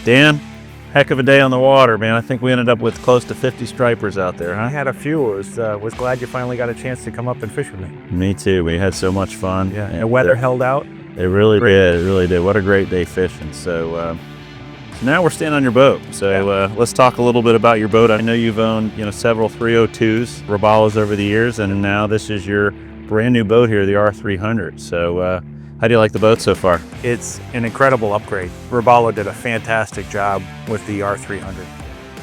Dan, heck of a day on the water, man. I think we ended up with close to 50 stripers out there, huh? I had a few. Was glad you finally got a chance to come up and fish with me. Me too. We had so much fun. Yeah, and the weather held out. It really did. It really did. What a great day fishing. So now we're standing on your boat. So let's talk a little bit about your boat. I know you've owned several 302s, Robalos over the years, and now this is your brand new boat here, the R300. So how do you like the boat so far? It's an incredible upgrade. Robalo did a fantastic job with the R300.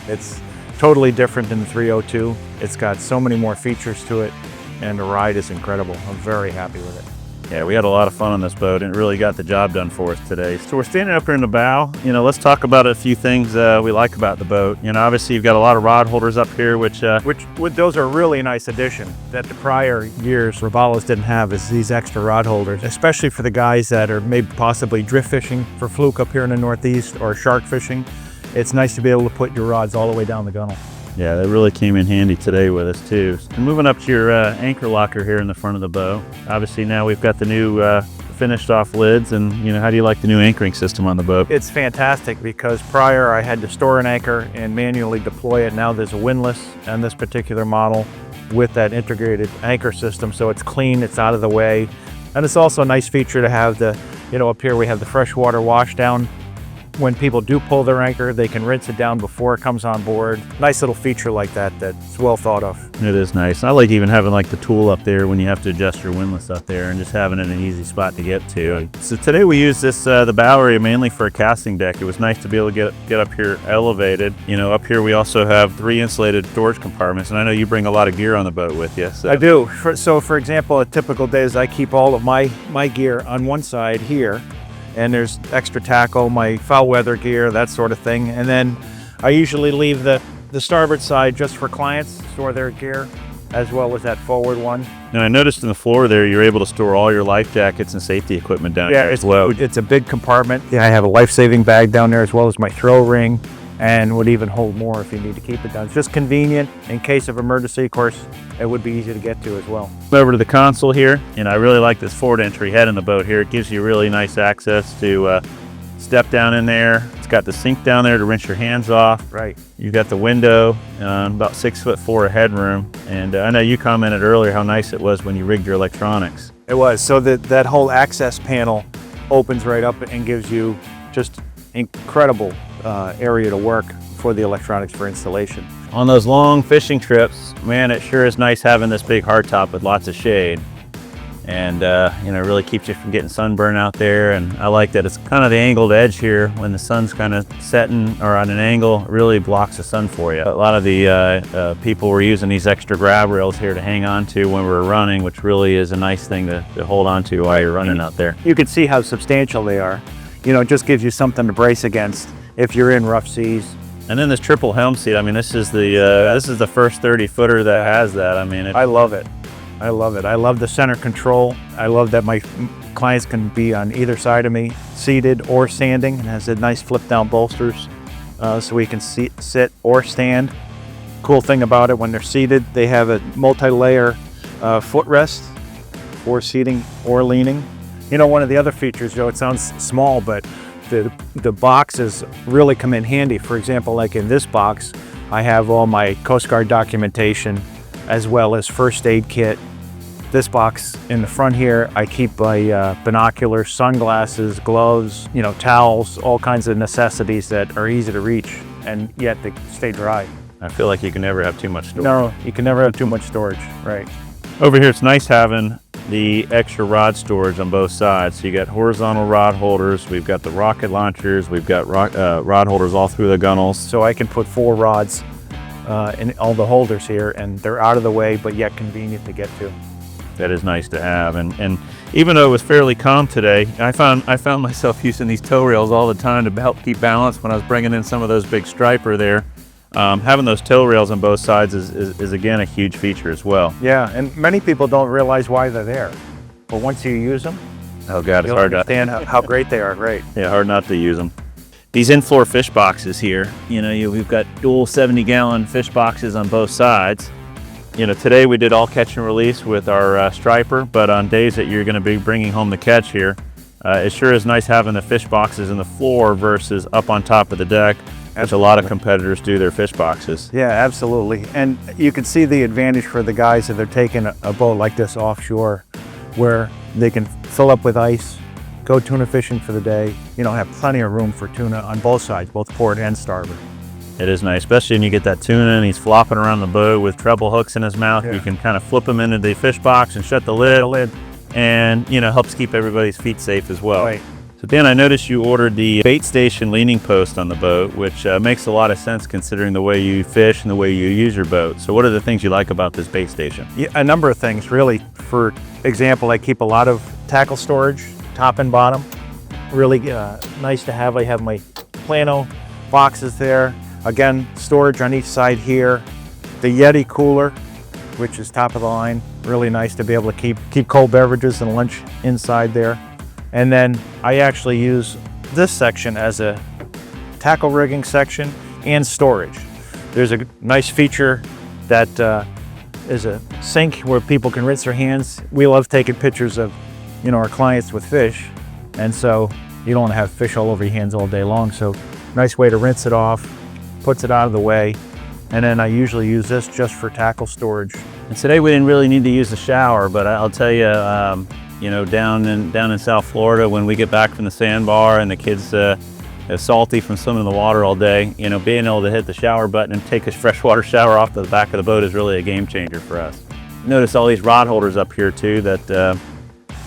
It's totally different than the 302. It's got so many more features to it, and the ride is incredible. I'm very happy with it. Yeah, we had a lot of fun on this boat and it really got the job done for us today. So we're standing up here in the bow. Let's talk about a few things we like about the boat. Obviously you've got a lot of rod holders up here, which those are a really nice addition that the prior years Robalos didn't have, is these extra rod holders, especially for the guys that are maybe possibly drift fishing for fluke up here in the Northeast or shark fishing. It's nice to be able to put your rods all the way down the gunnel. Yeah, that really came in handy today with us too. And moving up to your anchor locker here in the front of the boat. Obviously now we've got the new finished off lids, and how do you like the new anchoring system on the boat? It's fantastic, because prior I had to store an anchor and manually deploy it. Now there's a windlass on this particular model with that integrated anchor system, so it's clean, it's out of the way. And it's also a nice feature to have the, up here we have the freshwater wash down. When people do pull their anchor, they can rinse it down before it comes on board. Nice little feature like that that's well thought of. It is nice. I like even having like the tool up there when you have to adjust your windlass up there, and just having it an easy spot to get to. So today we used this the bow area mainly for a casting deck. It was nice to be able to get up here elevated. Up here we also have 3 insulated storage compartments, and I know you bring a lot of gear on the boat with you. So. I do. So for example, a typical day is I keep all of my gear on one side here, and there's extra tackle, my foul weather gear, that sort of thing. And then I usually leave the starboard side just for clients, store their gear, as well as that forward one. And I noticed in the floor there, you're able to store all your life jackets and safety equipment down here as well. It's a big compartment. Yeah, I have a life-saving bag down there, as well as my throw ring, and would even hold more if you need to keep it down. It's just convenient in case of emergency. Of course, it would be easy to get to as well. Over to the console here, I really like this forward entry head in the boat here. It gives you really nice access to step down in there. It's got the sink down there to rinse your hands off. Right. You've got the window, about 6'4" of headroom. And I know you commented earlier how nice it was when you rigged your electronics. It was. So that whole access panel opens right up and gives you just incredible area to work for the electronics for installation. On those long fishing trips, man, it sure is nice having this big hardtop with lots of shade. And it really keeps you from getting sunburn out there. And I like that it's kind of the angled edge here. When the sun's kind of setting or on an angle, it really blocks the sun for you. A lot of the people were using these extra grab rails here to hang on to when we were running, which really is a nice thing to hold on to while you're running out there. You can see how substantial they are. It just gives you something to brace against if you're in rough seas. And then this triple helm seat, this is the first 30-footer that has that. I love it. I love it. I love the center control. I love that my clients can be on either side of me, seated or standing. It has a nice flip-down bolsters, so we can sit or stand. Cool thing about it, when they're seated, they have a multi-layer footrest for seating or leaning. One of the other features, Joe, it sounds small, but the boxes really come in handy. For example, like in this box, I have all my Coast Guard documentation as well as first aid kit. This box in the front here, I keep my binoculars, sunglasses, gloves, towels, all kinds of necessities that are easy to reach and yet they stay dry. I feel like you can never have too much storage. No, you can never have too much storage, right. Over here, it's nice having the extra rod storage on both sides. So you got horizontal rod holders, we've got the rocket launchers, we've got rod holders all through the gunnels. So I can put 4 rods in all the holders here, and they're out of the way, but yet convenient to get to. That is nice to have. And even though it was fairly calm today, I found myself using these tow rails all the time to help keep balance when I was bringing in some of those big striper there. Having those tow rails on both sides is again a huge feature as well. Yeah, and many people don't realize why they're there, but once you use them, oh God, it's hard to understand how great they are. Right. Yeah, hard not to use them. These in-floor fish boxes here, we've got dual 70-gallon fish boxes on both sides. Today we did all catch and release with our striper, but on days that you're going to be bringing home the catch here, It sure is nice having the fish boxes in the floor versus up on top of the deck, which a lot of competitors do their fish boxes. Yeah, absolutely. And you can see the advantage for the guys that they're taking a boat like this offshore, where they can fill up with ice, go tuna fishing for the day, you know, have plenty of room for tuna on both sides, both port and starboard. It is nice, especially when you get that tuna and he's flopping around the boat with treble hooks in his mouth. Yeah. You can kind of flip him into the fish box and shut the lid, and, you know, helps keep everybody's feet safe as well. Right. So Dan, I noticed you ordered the bait station leaning post on the boat, which makes a lot of sense considering the way you fish and the way you use your boat. So what are the things you like about this bait station? Yeah, a number of things, really. For example, I keep a lot of tackle storage, top and bottom. Really nice to have. I have my plano boxes there. Again, storage on each side here. The Yeti cooler, which is top of the line. Really nice to be able to keep cold beverages and lunch inside there. And then I actually use this section as a tackle rigging section and storage. There's a nice feature that is a sink where people can rinse their hands. We love taking pictures of, you know, our clients with fish, and so you don't want to have fish all over your hands all day long. So nice way to rinse it off, puts it out of the way. And then I usually use this just for tackle storage. And today we didn't really need to use the shower, but I'll tell you, you know, down in South Florida, when we get back from the sandbar and the kids are salty from swimming in the water all day, you know, being able to hit the shower button and take a freshwater shower off the back of the boat is really a game changer for us. Notice all these rod holders up here too that,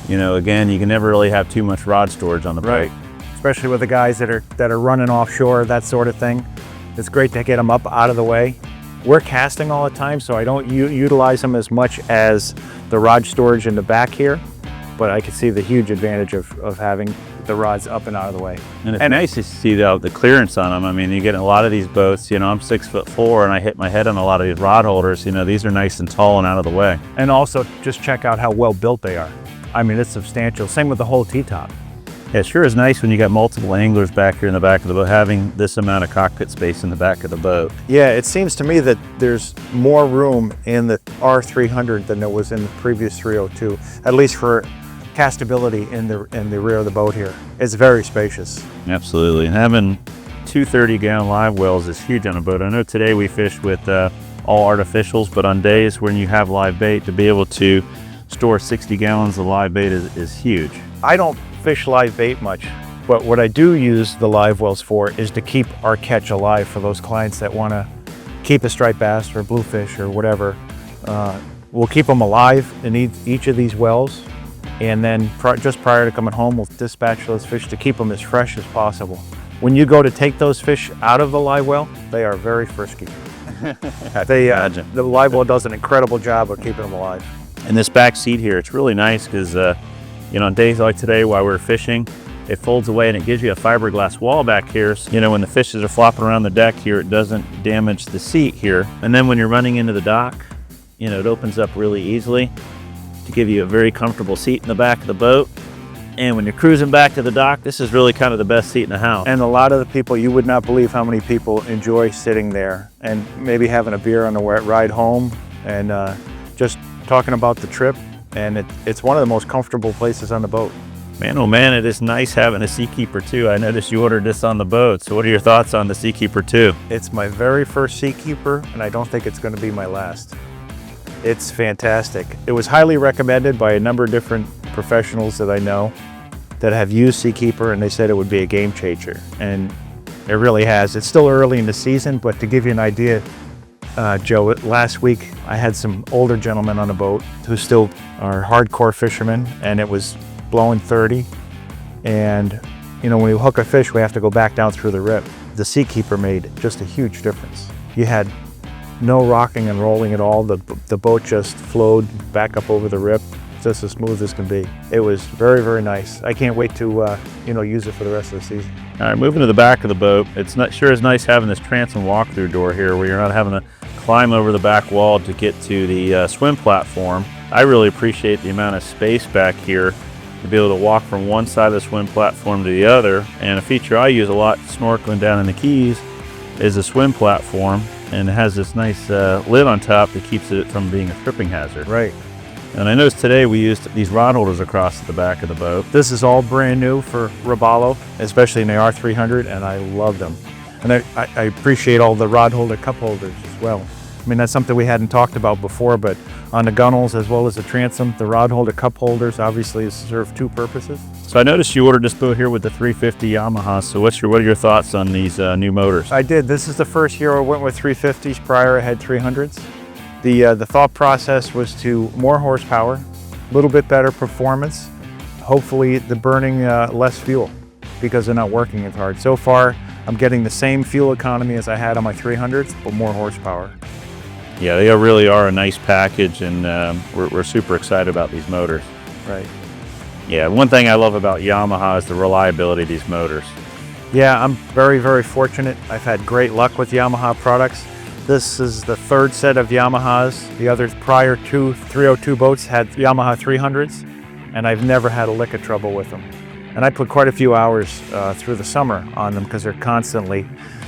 you know, again, you can never really have too much rod storage on the boat. Right. Especially with the guys that are running offshore, that sort of thing. It's great to get them up out of the way. We're casting all the time, so I don't utilize them as much as the rod storage in the back here, but I can see the huge advantage of having the rods up and out of the way. And it's nice to see the clearance on them. I mean, you get a lot of these boats, you know, I'm 6'4" and I hit my head on a lot of these rod holders. You know, these are nice and tall and out of the way. And also just check out how well built they are. I mean, it's substantial. Same with the whole T-top. Yeah, it sure is nice when you got multiple anglers back here in the back of the boat, having this amount of cockpit space in the back of the boat. Yeah, it seems to me that there's more room in the R300 than there was in the previous 302, at least for castability in the rear of the boat here. It's very spacious. Absolutely, and having 2 30-gallon live wells is huge on a boat. I know today we fished with all artificials, but on days when you have live bait, to be able to store 60 gallons of live bait is huge. I don't fish live bait much, but what I do use the live wells for is to keep our catch alive for those clients that want to keep a striped bass or bluefish or whatever. We'll keep them alive in each of these wells, and then just prior to coming home, we'll dispatch those fish to keep them as fresh as possible. When you go to take those fish out of the live well, they are very frisky. The live well does an incredible job of keeping them alive. And this back seat here, it's really nice because you know, on days like today while we're fishing, it folds away and it gives you a fiberglass wall back here. So, you know, when the fishes are flopping around the deck here, it doesn't damage the seat here. And then when you're running into the dock, you know, it opens up really easily to give you a very comfortable seat in the back of the boat. And when you're cruising back to the dock, this is really kind of the best seat in the house. And a lot of the people, you would not believe how many people enjoy sitting there and maybe having a beer on the ride home and just talking about the trip. And it's one of the most comfortable places on the boat. Man, oh man, it is nice having a Seakeeper 2. I noticed you ordered this on the boat. So what are your thoughts on the Seakeeper 2? It's my very first Seakeeper, and I don't think it's going to be my last. It's fantastic. It was highly recommended by a number of different professionals that I know that have used Seakeeper, and they said it would be a game changer. And it really has. It's still early in the season, but to give you an idea, Joe, last week I had some older gentlemen on a boat who still are hardcore fishermen, and it was blowing 30. And you know, when we hook a fish, we have to go back down through the rip. The Seakeeper made just a huge difference. You had no rocking and rolling at all. The boat just flowed back up over the rip, just as smooth as can be. It was very, very nice. I can't wait to you know, use it for the rest of the season. All right, moving to the back of the boat, it's sure is nice having this transom walk-through door here where you're not having to climb over the back wall to get to the swim platform. I really appreciate the amount of space back here to be able to walk from one side of the swim platform to the other. And a feature I use a lot snorkeling down in the Keys is a swim platform, and it has this nice lid on top that keeps it from being a tripping hazard. Right. And I noticed today we used these rod holders across the back of the boat. This is all brand new for Robalo, especially in the R300, and I love them. And I appreciate all the rod holder cup holders as well. I mean, that's something we hadn't talked about before, but on the gunnels as well as the transom, the rod holder cup holders obviously serve two purposes. So I noticed you ordered this boat here with the 350 Yamaha. So what are your thoughts on these new motors? I did. This is the first year I went with 350s. Prior I had 300s. The thought process was to more horsepower, a little bit better performance, hopefully the burning less fuel because they're not working as hard. So far, I'm getting the same fuel economy as I had on my 300s, but more horsepower. Yeah, they really are a nice package, and we're super excited about these motors. Right. Yeah, one thing I love about Yamaha is the reliability of these motors. Yeah, I'm very, very fortunate. I've had great luck with Yamaha products. This is the third set of Yamahas. The other prior two 302 boats had Yamaha 300s, and I've never had a lick of trouble with them. And I put quite a few hours through the summer on them because they're constantly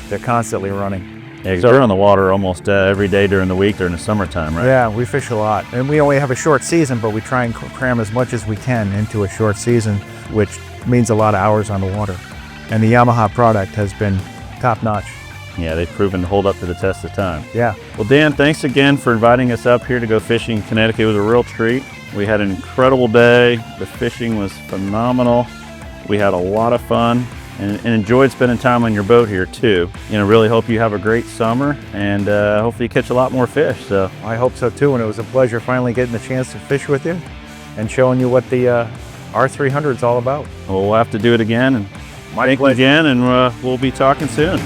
running. Yeah, because they're on the water almost every day during the week during the summertime, right? Yeah, we fish a lot. And we only have a short season, but we try and cram as much as we can into a short season, which means a lot of hours on the water. And the Yamaha product has been top-notch. Yeah, they've proven to hold up to the test of time. Yeah. Well, Dan, thanks again for inviting us up here to go fishing in Connecticut. It was a real treat. We had an incredible day. The fishing was phenomenal. We had a lot of fun. And enjoyed spending time on your boat here too. Really hope you have a great summer, and hopefully you catch a lot more fish. So I hope so too, and it was a pleasure finally getting the chance to fish with you and showing you what the R300 is all about. we'll have to do it again, and thank you again, and we'll be talking soon.